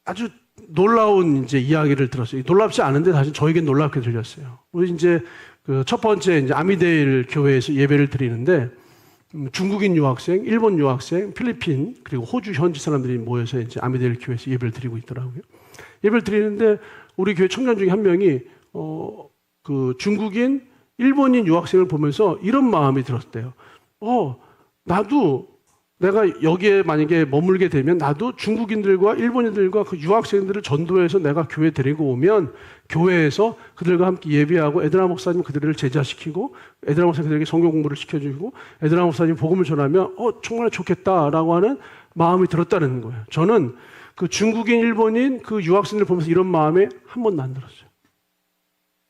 아주 놀라운 이제 이야기를 들었어요. 놀랍지 않은데 사실 저에겐 놀랍게 들렸어요. 우리 이제 그 첫 번째 이제 아미데일 교회에서 예배를 드리는데 중국인 유학생, 일본 유학생, 필리핀 그리고 호주 현지 사람들이 모여서 이제 아미데일 교회에서 예배를 드리고 있더라고요. 예배를 드리는데 우리 교회 청년 중에 한 명이 그 중국인, 일본인 유학생을 보면서 이런 마음이 들었대요. 나도 내가 여기에 만약에 머물게 되면 나도 중국인들과 일본인들과 그 유학생들을 전도해서 내가 교회 데리고 오면 교회에서 그들과 함께 예배하고 에드나 목사님 그들을 제자시키고 에드나 목사님들에게 성경 공부를 시켜주고 에드나 목사님 복음을 전하면 정말 좋겠다라고 하는 마음이 들었다는 거예요. 저는 그 중국인, 일본인 그 유학생들 보면서 이런 마음이 한 번도 안 들었어요.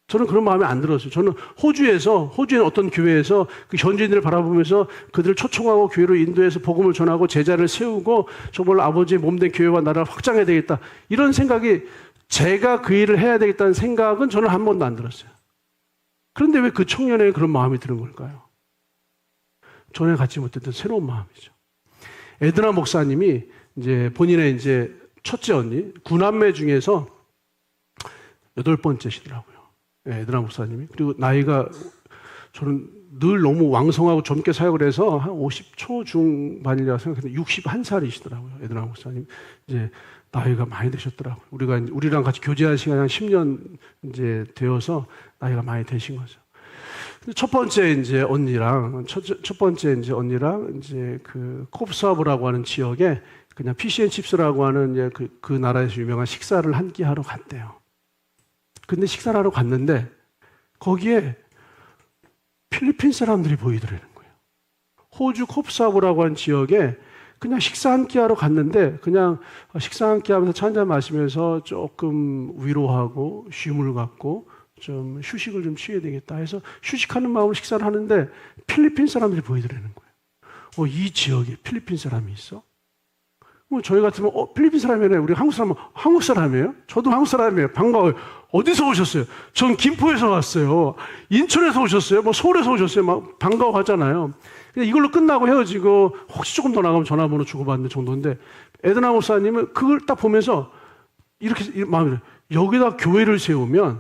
저는 그런 마음이 안 들었어요. 저는 호주의 어떤 교회에서 그 현지인들을 바라보면서 그들을 초청하고 교회로 인도해서 복음을 전하고 제자를 세우고 정말로 아버지의 몸된 교회와 나라를 확장해야 되겠다. 이런 생각이 제가 그 일을 해야 되겠다는 생각은 저는 한 번도 안 들었어요. 그런데 왜 그 청년에게 그런 마음이 드는 걸까요? 전에 갖지 못했던 새로운 마음이죠. 에드나 목사님이 이제 본인의 이제 첫째 언니, 9남매 중에서 8번째시더라고요. 에드나 목사님이. 그리고 나이가 저는 늘 너무 왕성하고 젊게 사역을 해서 한 50초 중반이라고 생각했는데 61살이시더라고요. 에드나 목사님. 이제 나이가 많이 되셨더라고요. 우리랑 같이 교제한 시간이 한 10년 이제 되어서 나이가 많이 되신 거죠. 첫 번째 이제 언니랑 이제 그 콥스하브라고 하는 지역에 그냥 피시앤칩스라고 하는 이제 그 나라에서 유명한 식사를 한 끼 하러 갔대요. 근데 식사를 하러 갔는데 거기에 필리핀 사람들이 보이더라는 거예요. 호주 콥스하브라고 하는 지역에 그냥 식사 한 끼 하러 갔는데 그냥 식사 한 끼 하면서 차 한잔 마시면서 조금 위로하고 쉼을 갖고 좀 휴식을 좀 취해야 되겠다 해서 휴식하는 마음으로 식사를 하는데 필리핀 사람들이 보이더라는 거예요. 이 지역에 필리핀 사람이 있어? 저희 같으면 필리핀 사람이네. 우리 한국 사람이에요? 저도 한국 사람이에요. 반가워요. 어디서 오셨어요? 전 김포에서 왔어요. 인천에서 오셨어요? 서울에서 오셨어요? 막 반가워하잖아요. 그냥 이걸로 끝나고 헤어지고 혹시 조금 더 나가면 전화번호 주고받는 정도인데 에드나 목사님은 그걸 딱 보면서 이렇게 마음이 들어요. 여기다 교회를 세우면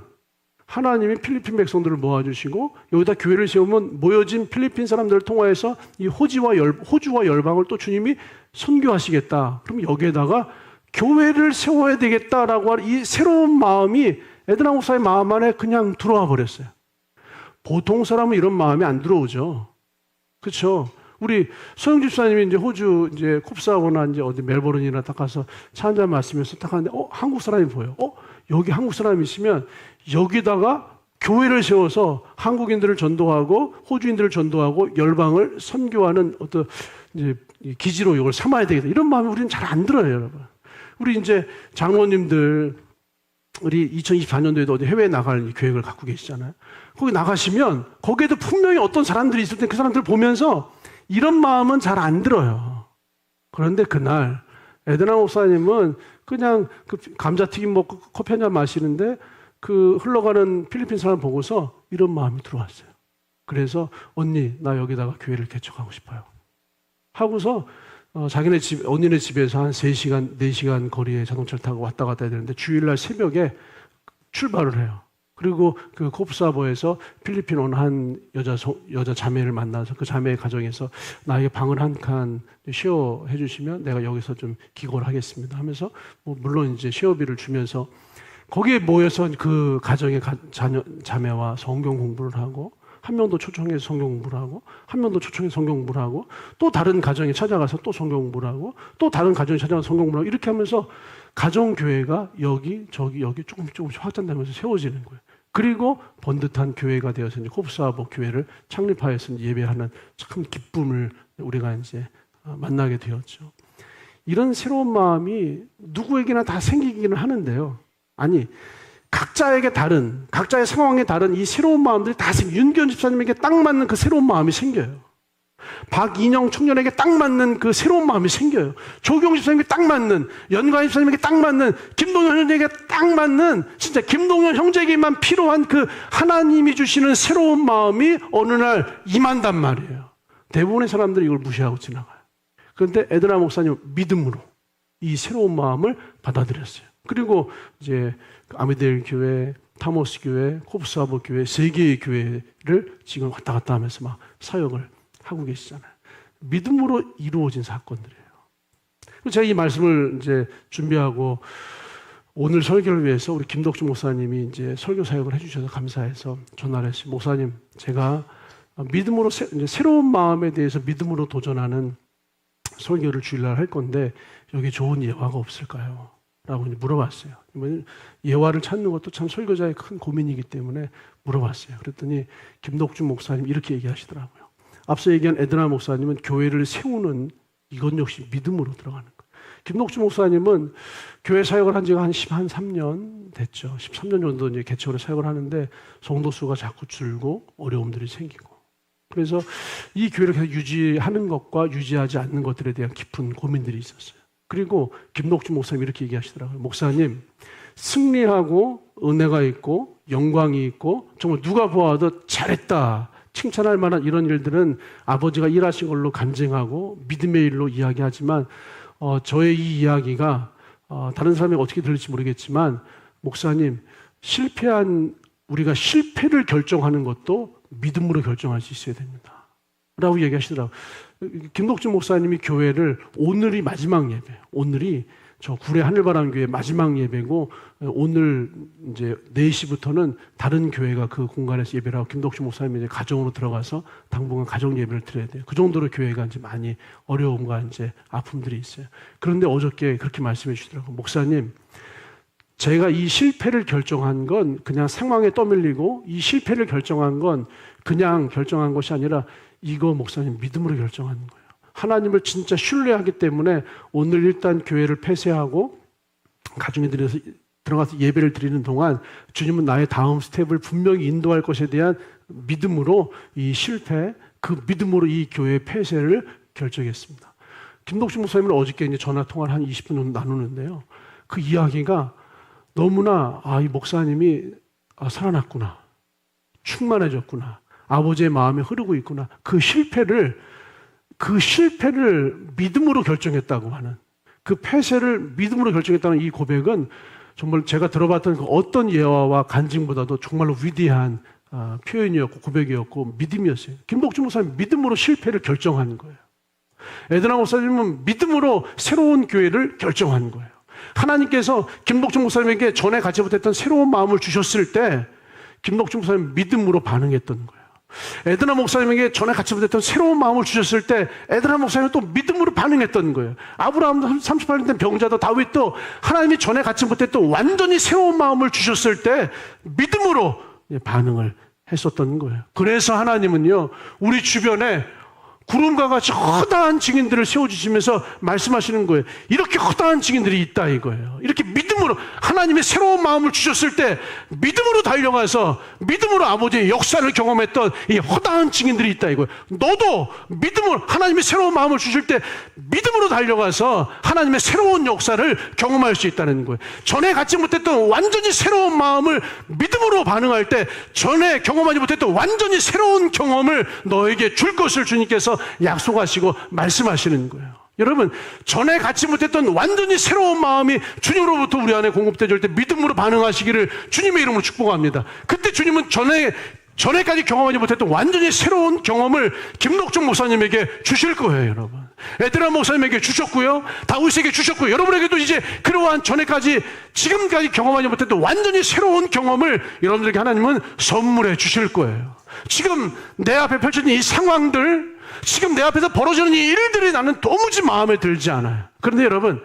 하나님이 필리핀 백성들을 모아주시고 여기다 교회를 세우면 모여진 필리핀 사람들을 통하여서 이 호주와 열방을 또 주님이 선교하시겠다. 그럼 여기에다가 교회를 세워야 되겠다라고 하는 이 새로운 마음이 에드나 목사의 마음 안에 그냥 들어와 버렸어요. 보통 사람은 이런 마음이 안 들어오죠. 그렇죠? 우리 소영 집사님이 이제 호주 이제 콥스하거나 이제 어디 멜버른이나 딱 가서 차 한잔 마시면서 딱 하는데 한국 사람이 보여. 여기 한국 사람이 있으면 여기다가 교회를 세워서 한국인들을 전도하고 호주인들을 전도하고 열방을 선교하는 어떤 이제 기지로 이걸 삼아야 되겠다. 이런 마음이 우리는 잘 안 들어요, 여러분. 우리 이제 장로님들 우리 2024년도에도 어디 해외에 나갈 계획을 갖고 계시잖아요. 거기 나가시면 거기에도 분명히 어떤 사람들이 있을 때 그 사람들을 보면서 이런 마음은 잘 안 들어요. 그런데 그날 에드나 목사님은 그냥 그 감자튀김 먹고 커피 한잔 마시는데 그 흘러가는 필리핀 사람 보고서 이런 마음이 들어왔어요. 그래서 언니 나 여기다가 교회를 개척하고 싶어요 하고서 자기네 집, 언니네 집에서 한 3시간, 4시간 거리에 자동차를 타고 왔다 갔다 해야 되는데 주일날 새벽에 출발을 해요. 그리고 그 코프사보에서 필리핀 온 한 여자 자매를 만나서 그 자매의 가정에서 나에게 방을 한 칸 쉐어해 주시면 내가 여기서 좀 기거를 하겠습니다 하면서 물론 이제 쉐어비를 주면서 거기에 모여서 그 가정의 자매와 성경 공부를 하고 한 명도 초청해서 성경 공부를 하고 한 명도 초청해서 성경 공부를 하고 또 다른 가정에 찾아가서 또 성경 공부를 하고 또 다른 가정에 찾아가서 성경 공부를 하고 이렇게 하면서 가정교회가 여기 저기 여기 조금씩 확장되면서 세워지는 거예요. 그리고 번듯한 교회가 되어서 이제 코프사보 교회를 창립하여서 예배하는 참 기쁨을 우리가 이제 만나게 되었죠. 이런 새로운 마음이 누구에게나 다 생기기는 하는데요. 아니 각자에게 다른, 각자의 상황에 다른 이 새로운 마음들이 다 윤기현 집사님에게 딱 맞는 그 새로운 마음이 생겨요. 박인영 청년에게 딱 맞는 그 새로운 마음이 생겨요. 조경 집사님에게 딱 맞는, 연관 집사님에게 딱 맞는, 김동현 형제에게 딱 맞는, 진짜 김동현 형제에게만 필요한 그 하나님이 주시는 새로운 마음이 어느 날 임한단 말이에요. 대부분의 사람들이 이걸 무시하고 지나가요. 그런데 에드나 목사님은 믿음으로 이 새로운 마음을 받아들였어요. 그리고 이제 아미델 교회, 타모스 교회, 코프사보 교회, 3개의 교회를 지금 왔다 갔다 하면서 막 사역을 하고 계시잖아요. 믿음으로 이루어진 사건들이에요. 제가 이 말씀을 이제 준비하고 오늘 설교를 위해서 우리 김덕주 목사님이 이제 설교 사역을 해주셔서 감사해서 전화를 했어요. 목사님, 제가 믿음으로 이제 새로운 마음에 대해서 믿음으로 도전하는 설교를 주일날 할 건데 여기 좋은 예화가 없을까요? 라고 물어봤어요. 예화를 찾는 것도 참 설교자의 큰 고민이기 때문에 물어봤어요. 그랬더니 김덕주 목사님 이렇게 얘기하시더라고요. 앞서 얘기한 에드나 목사님은 교회를 세우는 이건 역시 믿음으로 들어가는 거예요. 김덕주 목사님은 교회 사역을 한 지가 한 3년 됐죠. 13년 정도 이제 개척으로 사역을 하는데 성도 수가 자꾸 줄고 어려움들이 생기고. 그래서 이 교회를 계속 유지하는 것과 유지하지 않는 것들에 대한 깊은 고민들이 있었어요. 그리고 김덕주 목사님이 이렇게 얘기하시더라고요. 목사님, 승리하고 은혜가 있고 영광이 있고 정말 누가 보아도 잘했다, 칭찬할 만한 이런 일들은 아버지가 일하신 걸로 간증하고 믿음의 일로 이야기하지만 저의 이 이야기가 다른 사람이 어떻게 들릴지 모르겠지만 목사님, 우리가 실패를 결정하는 것도 믿음으로 결정할 수 있어야 됩니다 라고 얘기하시더라고요. 김덕준 목사님이 교회를 오늘이 마지막 예배, 오늘이 저 구례 하늘바람교회 마지막 예배고 오늘 이제 4시부터는 다른 교회가 그 공간에서 예배를 하고 김덕준 목사님이 이제 가정으로 들어가서 당분간 가정 예배를 드려야 돼요. 그 정도로 교회가 이제 많이 어려움과 이제 아픔들이 있어요. 그런데 어저께 그렇게 말씀해 주시더라고요. 목사님, 제가 이 실패를 결정한 건 그냥 상황에 떠밀리고 이 실패를 결정한 건 그냥 결정한 것이 아니라 이거 목사님 믿음으로 결정하는 거예요. 하나님을 진짜 신뢰하기 때문에 오늘 일단 교회를 폐쇄하고 가정에 들어가서 예배를 드리는 동안 주님은 나의 다음 스텝을 분명히 인도할 것에 대한 믿음으로 이 실패, 그 믿음으로 이 교회 폐쇄를 결정했습니다. 김덕준 목사님은 어저께 이제 전화 통화를 한 20분 정도 나누는데요. 그 이야기가 너무나 이 목사님이 살아났구나, 충만해졌구나, 아버지의 마음에 흐르고 있구나. 그 실패를 믿음으로 결정했다고 하는, 그 폐쇄를 믿음으로 결정했다는 이 고백은 정말 제가 들어봤던 그 어떤 예화와 간증보다도 정말로 위대한 표현이었고 고백이었고 믿음이었어요. 김덕주 목사님 믿음으로 실패를 결정한 거예요. 에드나 목사님은 믿음으로 새로운 교회를 결정한 거예요. 하나님께서 김덕주 목사님에게 전에 갖지 못했던 새로운 마음을 주셨을 때 김덕주 목사님 믿음으로 반응했던 거예요. 에드나 목사님에게 전에 갖지 못했던 새로운 마음을 주셨을 때 에드나 목사님은 또 믿음으로 반응했던 거예요. 아브라함도 38년 된 병자도 다윗도 하나님이 전에 갖지 못했던 완전히 새로운 마음을 주셨을 때 믿음으로 반응을 했었던 거예요. 그래서 하나님은요, 우리 주변에 구름과 같이 허다한 증인들을 세워주시면서 말씀하시는 거예요. 이렇게 허다한 증인들이 있다 이거예요. 이렇게 믿음으로 하나님의 새로운 마음을 주셨을 때 믿음으로 달려가서 믿음으로 아버지의 역사를 경험했던 이 허다한 증인들이 있다 이거예요. 너도 믿음으로 하나님의 새로운 마음을 주실 때 믿음으로 달려가서 하나님의 새로운 역사를 경험할 수 있다는 거예요. 전에 갖지 못했던 완전히 새로운 마음을 믿음으로 반응할 때 전에 경험하지 못했던 완전히 새로운 경험을 너에게 줄 것을 주님께서 약속하시고 말씀하시는 거예요. 여러분, 전에 갖지 못했던 완전히 새로운 마음이 주님으로부터 우리 안에 공급되어질 때 믿음으로 반응하시기를 주님의 이름으로 축복합니다. 그때 주님은 전에까지 경험하지 못했던 완전히 새로운 경험을 김록정 목사님에게 주실 거예요, 여러분. 에드라 목사님에게 주셨고요, 다윗에게 주셨고요, 여러분에게도 이제 그러한 지금까지 경험하지 못했던 완전히 새로운 경험을 여러분들에게 하나님은 선물해 주실 거예요. 지금 내 앞에 펼쳐진 이 상황들, 지금 내 앞에서 벌어지는 이 일들이 나는 도무지 마음에 들지 않아요. 그런데 여러분,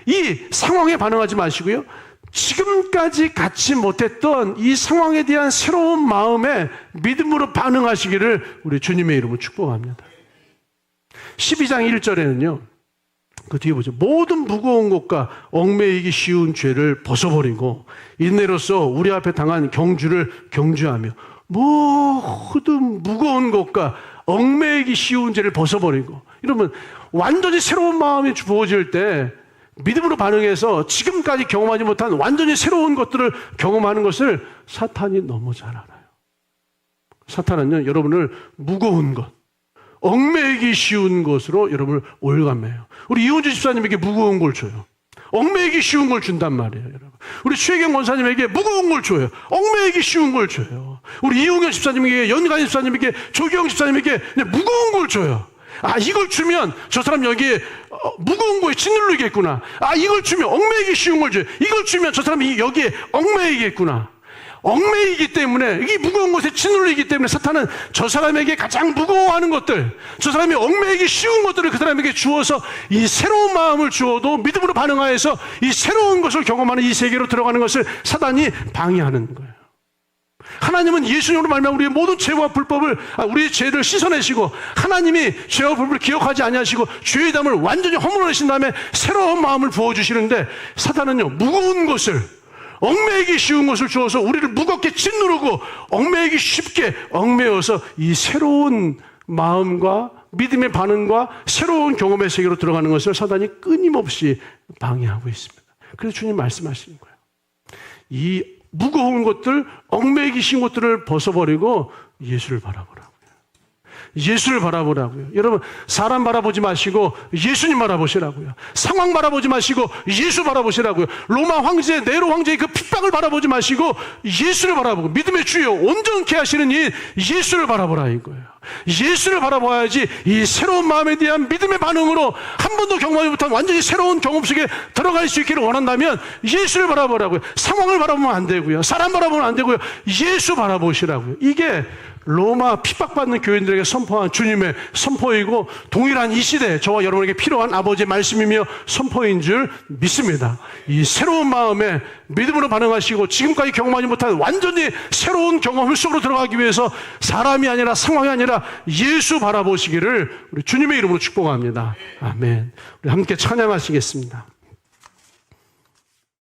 이 상황에 반응하지 마시고요, 지금까지 갖지 못했던 이 상황에 대한 새로운 마음에 믿음으로 반응하시기를 우리 주님의 이름으로 축복합니다. 12장 1절에는요, 그 뒤에 보죠. 모든 무거운 것과 얽매이기 쉬운 죄를 벗어버리고 인내로서 우리 앞에 당한 경주를 경주하며 모든 무거운 것과 얽매이기 쉬운 죄를 벗어버리고, 여러분, 완전히 새로운 마음이 부어질 때 믿음으로 반응해서 지금까지 경험하지 못한 완전히 새로운 것들을 경험하는 것을 사탄이 너무 잘 알아요. 사탄은요, 여러분을 무거운 것, 얽매이기 쉬운 것으로 여러분을 올감매요. 우리 이훈주 집사님에게 무거운 걸 줘요. 얽매이기 쉬운 걸 준단 말이에요, 여러분. 우리 최경 권사님에게 무거운 걸 줘요. 얽매이기 쉬운 걸 줘요. 우리 이용현 집사님에게, 연관 집사님에게, 조경 집사님에게 무거운 걸 줘요. 아, 이걸 주면 저 사람 여기에 무거운 거에 짓누르겠구나. 아, 이걸 주면 얽매이기 쉬운 걸 줘요. 이걸 주면 저 사람이 여기에 얽매이겠구나. 얽매이기 때문에, 이게 무거운 것에 짓눌리기 때문에 사탄은 저 사람에게 가장 무거워하는 것들, 저 사람이 얽매이기 쉬운 것들을 그 사람에게 주어서 이 새로운 마음을 주어도 믿음으로 반응하여서 이 새로운 것을 경험하는 이 세계로 들어가는 것을 사탄이 방해하는 거예요. 하나님은 예수님으로 말미암아 우리의 모든 죄와 불법을, 우리의 죄를 씻어내시고 하나님이 죄와 불법을 기억하지 아니하시고 죄의 담을 완전히 허물어내신 다음에 새로운 마음을 부어주시는데, 사탄은요, 무거운 것을, 얽매이기 쉬운 것을 주어서 우리를 무겁게 짓누르고 얽매이기 쉽게 얽매여서 이 새로운 마음과 믿음의 반응과 새로운 경험의 세계로 들어가는 것을 사단이 끊임없이 방해하고 있습니다. 그래서 주님 말씀하시는 거예요. 이 무거운 것들, 얽매이기 쉬운 것들을 벗어버리고 예수를 바라보라고요. 예수를 바라보라고요. 여러분, 사람 바라보지 마시고 예수님 바라보시라고요. 상황 바라보지 마시고 예수 바라보시라고요. 로마 황제, 네로 황제의 그 핍박을 바라보지 마시고 예수를 바라보고, 믿음의 주여 온전케 하시는 이 예수를 바라보라 이거예요. 예수를 바라봐야지 이 새로운 마음에 대한 믿음의 반응으로 한 번도 경험하지 못한 완전히 새로운 경험 속에 들어갈 수 있기를 원한다면 예수를 바라보라고요. 상황을 바라보면 안 되고요, 사람 바라보면 안 되고요, 예수 바라보시라고요. 이게 로마 핍박받는 교인들에게 선포한 주님의 선포이고 동일한 이 시대에 저와 여러분에게 필요한 아버지의 말씀이며 선포인 줄 믿습니다. 이 새로운 마음에 믿음으로 반응하시고 지금까지 경험하지 못한 완전히 새로운 경험 속으로 들어가기 위해서 사람이 아니라 상황이 아니라 예수 바라보시기를 우리 주님의 이름으로 축복합니다. 아멘. 우리 함께 찬양하시겠습니다.